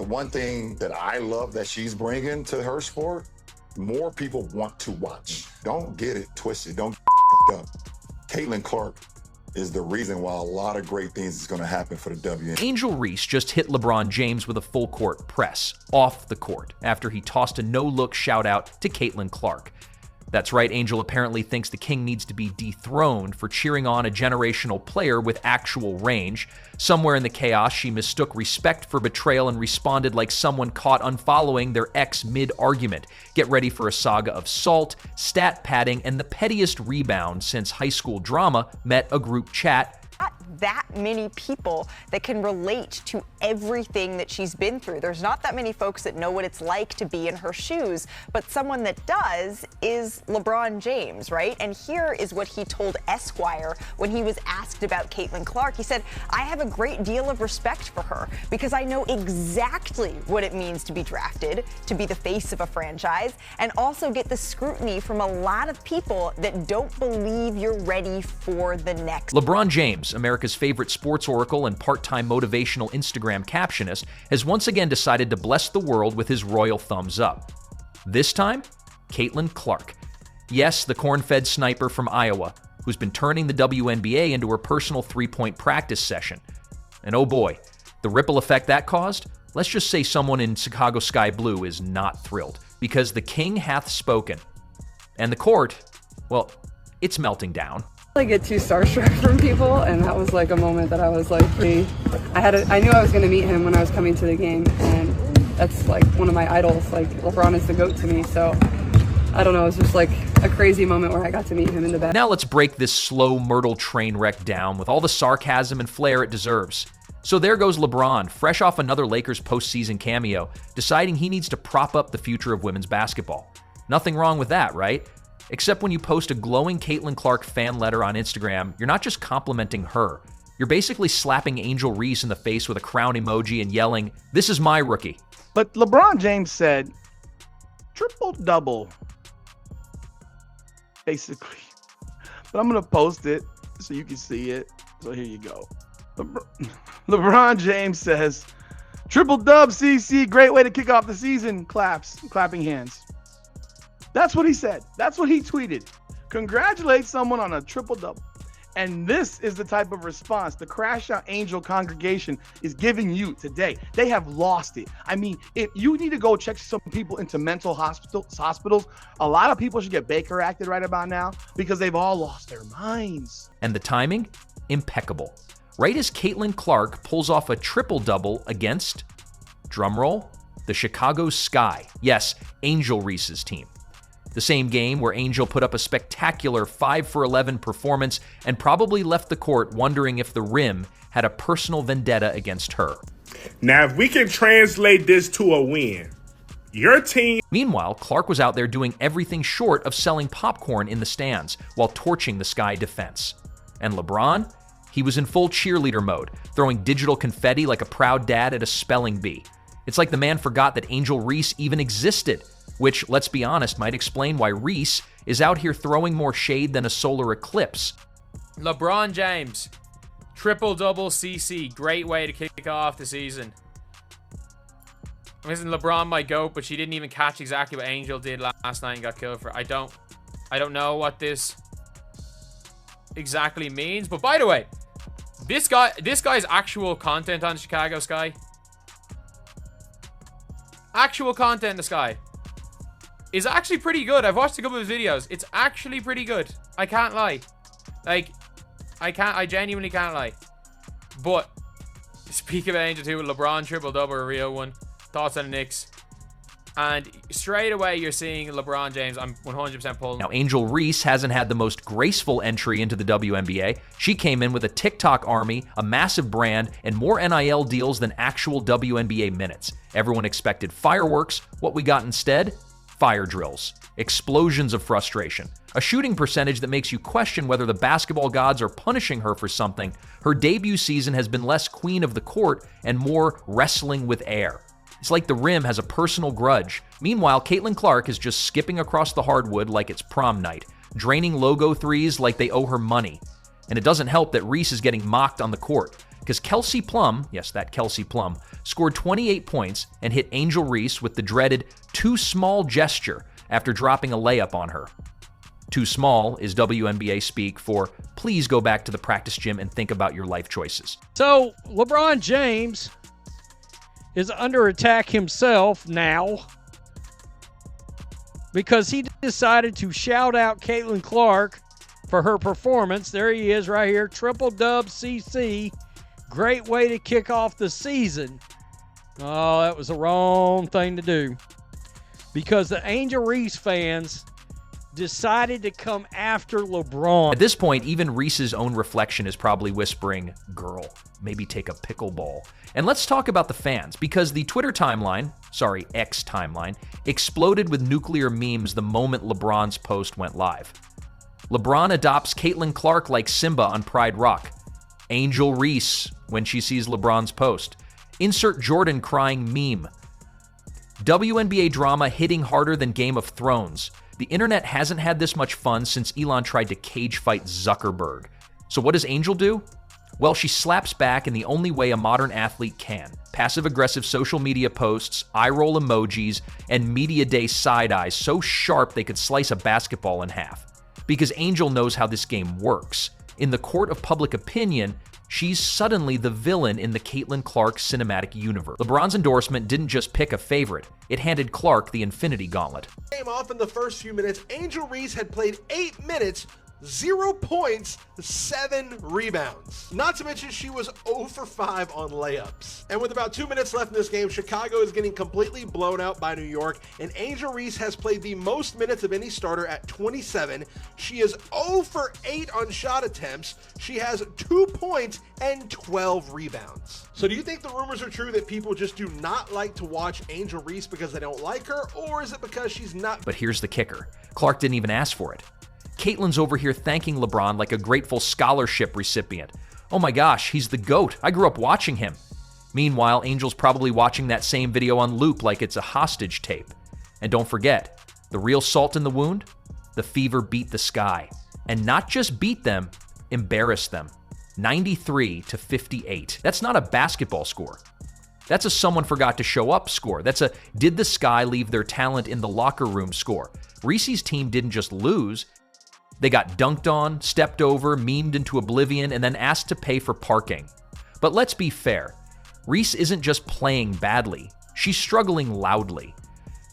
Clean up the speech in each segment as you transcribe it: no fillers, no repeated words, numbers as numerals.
The one thing that I love that she's bringing to her sport, more people want to watch. Don't get it twisted. Don't get up. Caitlin Clark is the reason why a lot of great things is going to happen for the WNBA. Angel Reese just hit LeBron James with a full court press off the court after he tossed a no-look shout out to Caitlin Clark. That's right, Angel apparently thinks the King needs to be dethroned for cheering on a generational player with actual range. Somewhere in the chaos, she mistook respect for betrayal and responded like someone caught unfollowing their ex mid-argument. Get ready for a saga of salt, stat padding, and the pettiest rebound since high school drama met a group chat. Not that many people that can relate to everything that she's been through. There's not that many folks that know what it's like to be in her shoes, but someone that does is LeBron James, right? And here is what he told Esquire when he was asked about Caitlin Clark. He said, I have a great deal of respect for her because I know exactly what it means to be drafted, to be the face of a franchise, and also get the scrutiny from a lot of people that don't believe you're ready for the next. LeBron James, America's favorite sports oracle and part-time motivational Instagram captionist, has once again decided to bless the world with his royal thumbs up. This time, Caitlin Clark. Yes, the corn-fed sniper from Iowa, who's been turning the WNBA into her personal three-point practice session. And oh boy, the ripple effect that caused? Let's just say someone in Chicago Sky Blue is not thrilled, because the King hath spoken. And the court, well, it's melting down. I get too starstruck from people, and that was like a moment that I was like, I knew I was going to meet him when I was coming to the game, and that's like one of my idols. Like, LeBron is the GOAT to me, so I don't know, it was just like a crazy moment where I got to meet him in the bed. Now let's break this slow Myrtle train wreck down with all the sarcasm and flair it deserves. So there goes LeBron, fresh off another Lakers postseason cameo, deciding he needs to prop up the future of women's basketball. Nothing wrong with that, right? Except when you post a glowing Caitlin Clark fan letter on Instagram, you're not just complimenting her. You're basically slapping Angel Reese in the face with a crown emoji and yelling, "This is my rookie." But LeBron James said, triple-double, basically. But I'm going to post it so you can see it. So here you go. LeBron James says, triple-dub, CC, great way to kick off the season. Clapping hands. That's what he said. That's what he tweeted. Congratulate someone on a triple-double. And this is the type of response the Crash Out Angel congregation is giving you today. They have lost it. I mean, if you need to go check some people into mental hospitals, a lot of people should get Baker acted right about now because they've all lost their minds. And the timing? Impeccable. Right as Caitlin Clark pulls off a triple-double against, drumroll, the Chicago Sky. Yes, Angel Reese's team. The same game where Angel put up a spectacular 5-for-11 performance and probably left the court wondering if the Rim had a personal vendetta against her. Now, if we can translate this to a win, your team... Meanwhile, Clark was out there doing everything short of selling popcorn in the stands while torching the Sky defense. And LeBron? He was in full cheerleader mode, throwing digital confetti like a proud dad at a spelling bee. It's like the man forgot that Angel Reese even existed. Which, let's be honest, might explain why Reese is out here throwing more shade than a solar eclipse. LeBron James, triple-double CC, great way to kick off the season. Isn't LeBron my GOAT, but she didn't even catch exactly what Angel did last night and got killed for it. I don't know what this exactly means, but by the way, this guy's actual content on Chicago Sky, actual content in the Sky, is actually pretty good. I've watched a couple of his videos. It's actually pretty good. I can't lie. Like, I genuinely can't lie. But, speak of Angel 2, LeBron triple-double, a real one. Thoughts on the Knicks. And straight away, you're seeing LeBron James. I'm 100% pulling. Now, Angel Reese hasn't had the most graceful entry into the WNBA. She came in with a TikTok army, a massive brand, and more NIL deals than actual WNBA minutes. Everyone expected fireworks. What we got instead? Fire drills, explosions of frustration, a shooting percentage that makes you question whether the basketball gods are punishing her for something. Her debut season has been less queen of the court and more wrestling with air. It's like the Rim has a personal grudge. Meanwhile, Caitlin Clark is just skipping across the hardwood like it's prom night, draining logo threes like they owe her money. And it doesn't help that Reese is getting mocked on the court. because Kelsey Plum, yes, that Kelsey Plum, scored 28 points and hit Angel Reese with the dreaded too small gesture after dropping a layup on her. Too small is WNBA speak for please go back to the practice gym and think about your life choices. So LeBron James is under attack himself now because he decided to shout out Caitlin Clark for her performance. There he is right here, triple dub CC. Great way to kick off the season. Oh, that was the wrong thing to do because the Angel Reese fans decided to come after LeBron. At this point, even Reese's own reflection is probably whispering, girl, maybe take a pickleball. And let's talk about the fans, because the Twitter timeline, sorry, X timeline, exploded with nuclear memes the moment LeBron's post went live. LeBron adopts Caitlin Clark like Simba on Pride Rock. Angel Reese when she sees LeBron's post. Insert Jordan crying meme. WNBA drama hitting harder than Game of Thrones. The internet hasn't had this much fun since Elon tried to cage fight Zuckerberg. So what does Angel do? Well, she slaps back in the only way a modern athlete can. Passive-aggressive social media posts, eye-roll emojis, and media day side-eyes so sharp they could slice a basketball in half. Because Angel knows how this game works. In the court of public opinion, she's suddenly the villain in the Caitlin Clark cinematic universe. LeBron's endorsement didn't just pick a favorite, it handed Clark the Infinity Gauntlet. Came off in the first few minutes. Angel Reese had played 8 minutes, 0 points, 7 rebounds. Not to mention she was 0 for 5 on layups. And with about 2 minutes left in this game, Chicago is getting completely blown out by New York, and Angel Reese has played the most minutes of any starter at 27. She is 0 for 8 on shot attempts. She has 2 points and 12 rebounds. So do you think the rumors are true that people just do not like to watch Angel Reese because they don't like her, or is it because she's not? But here's the kicker. Clark didn't even ask for it. Caitlin's over here thanking LeBron like a grateful scholarship recipient. Oh my gosh, he's the GOAT. I grew up watching him. Meanwhile, Angel's probably watching that same video on loop like it's a hostage tape. And don't forget, the real salt in the wound? The Fever beat the Sky. And not just beat them, embarrass them. 93-58. That's not a basketball score. That's a someone forgot to show up score. That's a did the Sky leave their talent in the locker room score. Reese's team didn't just lose. They got dunked on, stepped over, memed into oblivion, and then asked to pay for parking. But let's be fair. Reese isn't just playing badly. She's struggling loudly.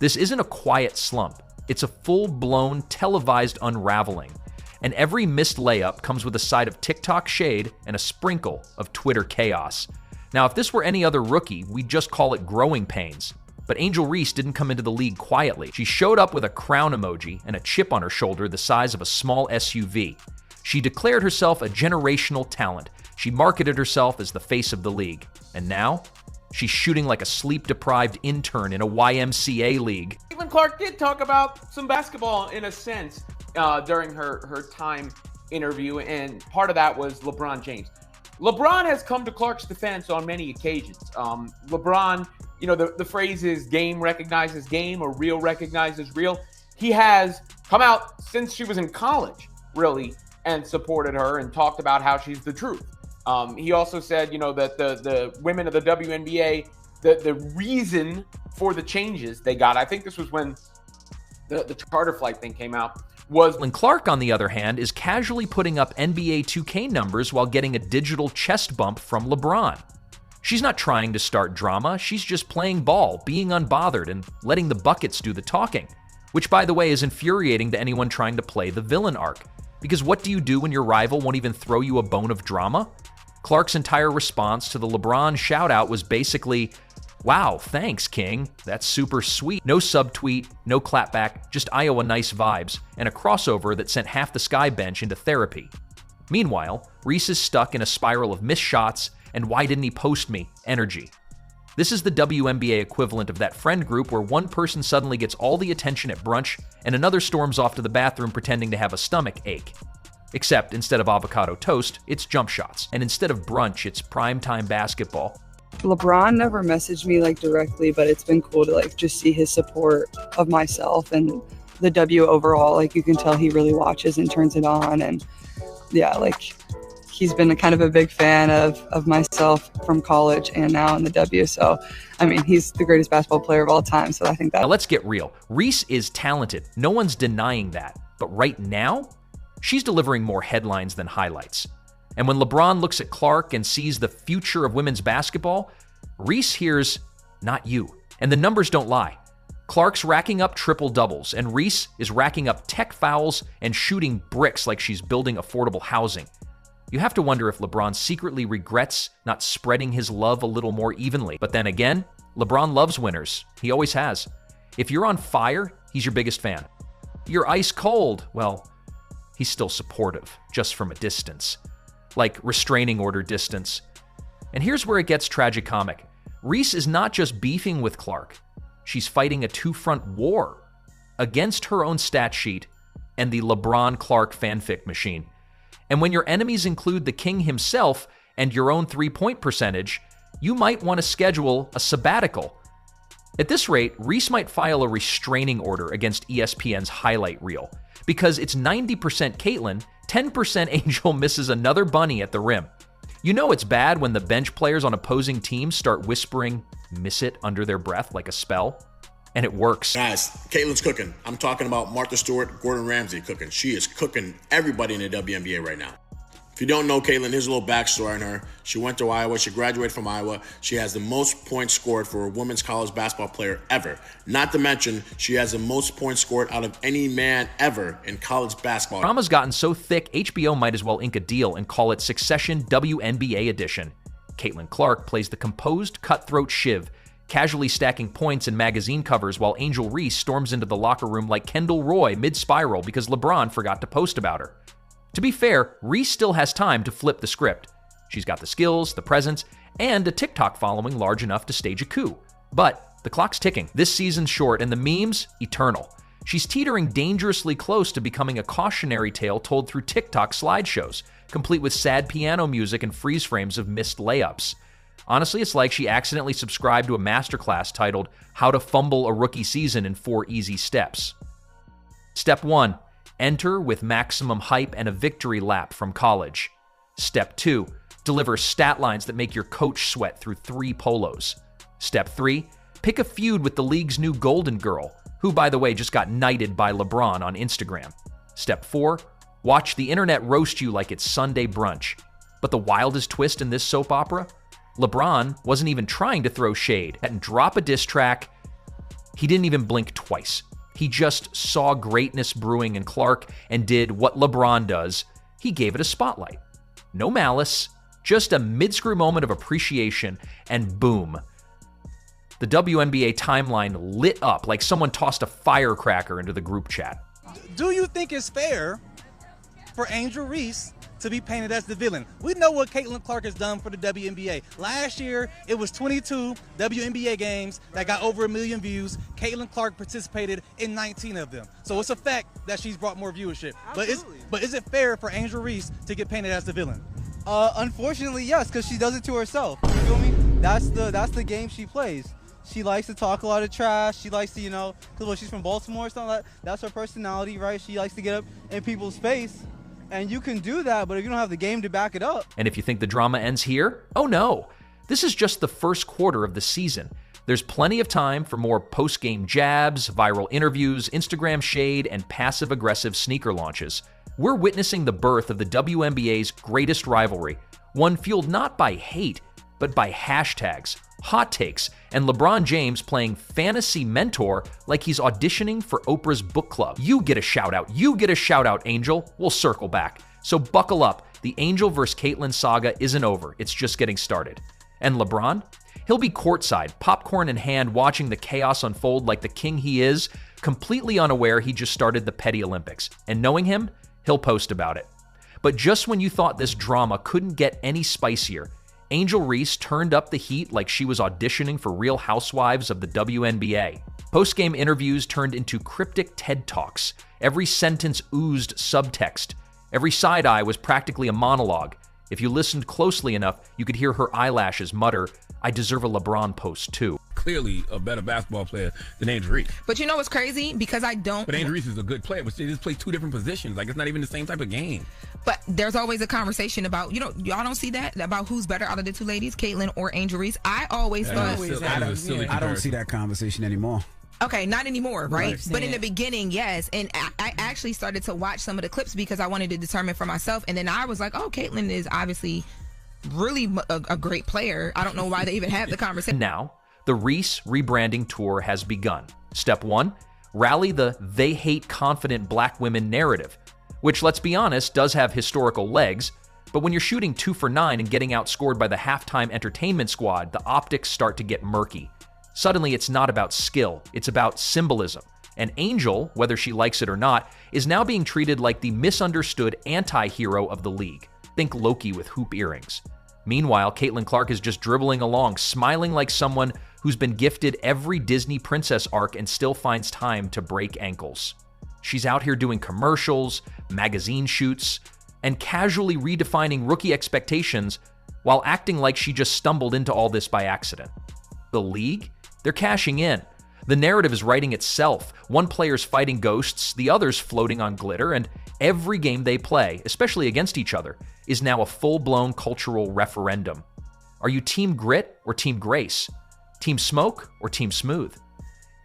This isn't a quiet slump. It's a full-blown, televised unraveling. And every missed layup comes with a side of TikTok shade and a sprinkle of Twitter chaos. Now, if this were any other rookie, we'd just call it growing pains. But Angel Reese didn't come into the league quietly. She showed up with a crown emoji and a chip on her shoulder the size of a small SUV. She declared herself a generational talent. She marketed herself as the face of the league. And now, she's shooting like a sleep-deprived intern in a YMCA league. Caitlin Clark did talk about some basketball in a sense during her time interview, and part of that was LeBron James. LeBron has come to Clark's defense on many occasions. LeBron, you know, the phrase is game recognizes game or real recognizes real. He has come out since she was in college, really, and supported her and talked about how she's the truth. He also said, you know, that the women of the WNBA, the reason for the changes they got, I think this was when the charter flight thing came out, was... And Clark, on the other hand, is casually putting up NBA 2K numbers while getting a digital chest bump from LeBron. She's not trying to start drama, she's just playing ball, being unbothered, and letting the buckets do the talking. Which, by the way, is infuriating to anyone trying to play the villain arc. Because what do you do when your rival won't even throw you a bone of drama? Clark's entire response to the LeBron shout-out was basically, wow, thanks, King. That's super sweet. No subtweet, no clapback, just Iowa nice vibes, and a crossover that sent half the Sky bench into therapy. Meanwhile, Reese is stuck in a spiral of missed shots and why didn't he post me energy. This is the WNBA equivalent of that friend group where one person suddenly gets all the attention at brunch and another storms off to the bathroom pretending to have a stomach ache. Except instead of avocado toast, it's jump shots. And instead of brunch, it's primetime basketball. LeBron never messaged me like directly, but it's been cool to like just see his support of myself and the W overall. Like you can tell he really watches and turns it on, and yeah, like he's been kind of a big fan of myself from college and now in the W. So, I mean, he's the greatest basketball player of all time. So I think that. Now let's get real. Reese is talented. No one's denying that. But right now, she's delivering more headlines than highlights. And when LeBron looks at Clark and sees the future of women's basketball, Reese hears, "Not you." And the numbers don't lie. Clark's racking up triple doubles, and Reese is racking up tech fouls and shooting bricks like she's building affordable housing. You have to wonder if LeBron secretly regrets not spreading his love a little more evenly. But then again, LeBron loves winners. He always has. If you're on fire, he's your biggest fan. You're ice cold, well, he's still supportive, just from a distance. Like restraining order distance. And here's where it gets tragicomic. Reese is not just beefing with Clark. She's fighting a two-front war against her own stat sheet and the LeBron Clark fanfic machine. And when your enemies include the king himself and your own three-point percentage, you might want to schedule a sabbatical. At this rate, Reese might file a restraining order against ESPN's highlight reel because it's 90% Caitlin, 10% Angel misses another bunny at the rim. You know it's bad when the bench players on opposing teams start whispering "miss it" under their breath like a spell. And it works. Guys, Caitlin's cooking. I'm talking about Martha Stewart, Gordon Ramsay cooking. She is cooking everybody in the WNBA right now. If you don't know Caitlin, here's a little backstory on her. She went to Iowa. She graduated from Iowa. She has the most points scored for a women's college basketball player ever. Not to mention, she has the most points scored out of any man ever in college basketball. Drama's gotten so thick, HBO might as well ink a deal and call it Succession WNBA Edition. Caitlin Clark plays the composed, cutthroat Shiv, casually stacking points in magazine covers while Angel Reese storms into the locker room like Kendall Roy mid-spiral because LeBron forgot to post about her. To be fair, Reese still has time to flip the script. She's got the skills, the presence, and a TikTok following large enough to stage a coup. But the clock's ticking. This season's short, and the memes, eternal. She's teetering dangerously close to becoming a cautionary tale told through TikTok slideshows, complete with sad piano music and freeze frames of missed layups. Honestly, it's like she accidentally subscribed to a masterclass titled How to Fumble a Rookie Season in 4 Easy Steps. Step 1. Enter with maximum hype and a victory lap from college. Step 2. Deliver stat lines that make your coach sweat through 3 polos. Step 3. Pick a feud with the league's new golden girl, who, by the way, just got knighted by LeBron on Instagram. Step 4. Watch the internet roast you like it's Sunday brunch. But the wildest twist in this soap opera? LeBron wasn't even trying to throw shade and drop a diss track. He didn't even blink twice. He just saw greatness brewing in Clark and did what LeBron does. He gave it a spotlight. No malice, just a mid-screw moment of appreciation, and boom. The WNBA timeline lit up like someone tossed a firecracker into the group chat. Do you think it's fair for Angel Reese to be painted as the villain? We know what Caitlin Clark has done for the WNBA. Last year, it was 22 WNBA games that got over 1 million views. Caitlin Clark participated in 19 of them. So it's a fact that she's brought more viewership. But is it fair for Angel Reese to get painted as the villain? Unfortunately, yes, because she does it to herself. You feel me? That's the game she plays. She likes to talk a lot of trash. She likes to, because she's from Baltimore or something like that. That's her personality, right? She likes to get up in people's face. And you can do that, but if you don't have the game to back it up. And if you think the drama ends here, oh no. This is just the first quarter of the season. There's plenty of time for more post-game jabs, viral interviews, Instagram shade, and passive-aggressive sneaker launches. We're witnessing the birth of the WNBA's greatest rivalry, one fueled not by hate, but by hashtags, hot takes, and LeBron James playing fantasy mentor like he's auditioning for Oprah's book club. You get a shout out. You get a shout out, Angel. We'll circle back. So buckle up. The Angel vs. Caitlin saga isn't over. It's just getting started. And LeBron? He'll be courtside, popcorn in hand, watching the chaos unfold like the king he is, completely unaware he just started the Petty Olympics. And knowing him, he'll post about it. But just when you thought this drama couldn't get any spicier, Angel Reese turned up the heat like she was auditioning for Real Housewives of the WNBA. Post-game interviews turned into cryptic TED Talks. Every sentence oozed subtext. Every side eye was practically a monologue. If you listened closely enough, you could hear her eyelashes mutter, "I deserve a LeBron post too." clearly a better basketball player than Angel Reese. But you know what's crazy? Because I don't. But Angel Reese is a good player, but they just play two different positions. Like, it's not even the same type of game. But there's always a conversation about, y'all don't see that? About who's better out of the two ladies, Caitlyn or Angel Reese. I always thought. I don't see that conversation anymore. Okay, not anymore, right? But in Yeah. the beginning, yes. And I actually started to watch some of the clips because I wanted to determine for myself. And then I was like, oh, Caitlyn is obviously really a great player. I don't know why they even have the conversation. Now, the Reese rebranding tour has begun. Step 1, rally the "they hate confident black women" narrative, which, let's be honest, does have historical legs. But when you're shooting 2 for 9 and getting outscored by the halftime entertainment squad, the optics start to get murky. Suddenly, it's not about skill, it's about symbolism. And Angel, whether she likes it or not, is now being treated like the misunderstood anti-hero of the league. Think Loki with hoop earrings. Meanwhile, Caitlin Clark is just dribbling along, smiling like someone who's been gifted every Disney princess arc and still finds time to break ankles. She's out here doing commercials, magazine shoots, and casually redefining rookie expectations while acting like she just stumbled into all this by accident. The league? They're cashing in. The narrative is writing itself. One player's fighting ghosts, the other's floating on glitter, and every game they play, especially against each other, is now a full-blown cultural referendum. Are you Team Grit or Team Grace? Team Smoke or Team Smooth?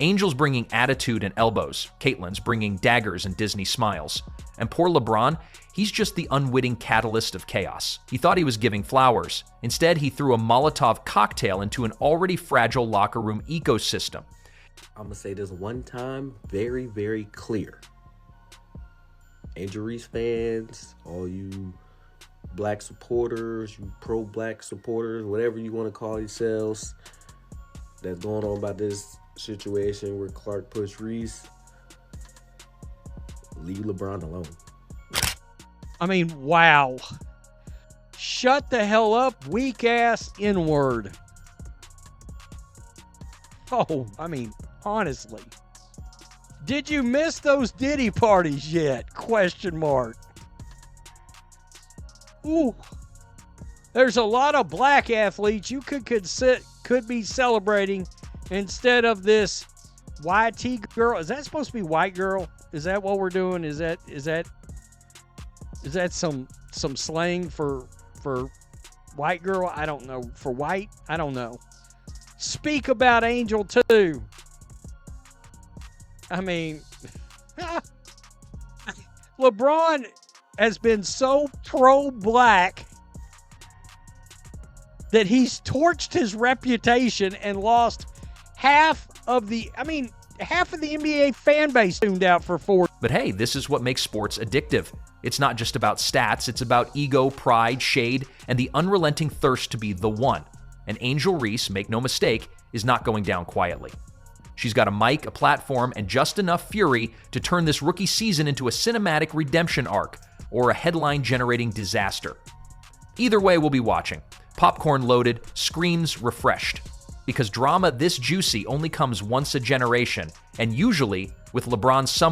Angel's bringing attitude and elbows. Caitlyn's bringing daggers and Disney smiles. And poor LeBron, he's just the unwitting catalyst of chaos. He thought he was giving flowers. Instead, he threw a Molotov cocktail into an already fragile locker room ecosystem. I'm going to say this one time, very, very clear. Angel Reese fans, all you black supporters, you pro-black supporters, whatever you want to call yourselves, that's going on about this situation where Clark pushed Reese, leave LeBron alone. I mean, wow. Shut the hell up, weak-ass N-word. Oh, I mean, honestly. Did you miss those Diddy parties yet? Question mark. Ooh. There's a lot of black athletes you could be celebrating instead of this YT girl. Is that supposed to be white girl? Is that what we're doing? Is that some slang for white girl? I don't know. For white? I don't know. Speak about Angel too. I mean, LeBron has been so pro-black that he's torched his reputation and lost half of the NBA fan base tuned out for 4. But hey, this is what makes sports addictive. It's not just about stats, it's about ego, pride, shade, and the unrelenting thirst to be the one. And Angel Reese, make no mistake, is not going down quietly. She's got a mic, a platform, and just enough fury to turn this rookie season into a cinematic redemption arc or a headline-generating disaster. Either way, we'll be watching. Popcorn loaded, screams refreshed. Because drama this juicy only comes once a generation, and usually with LeBron's somewhat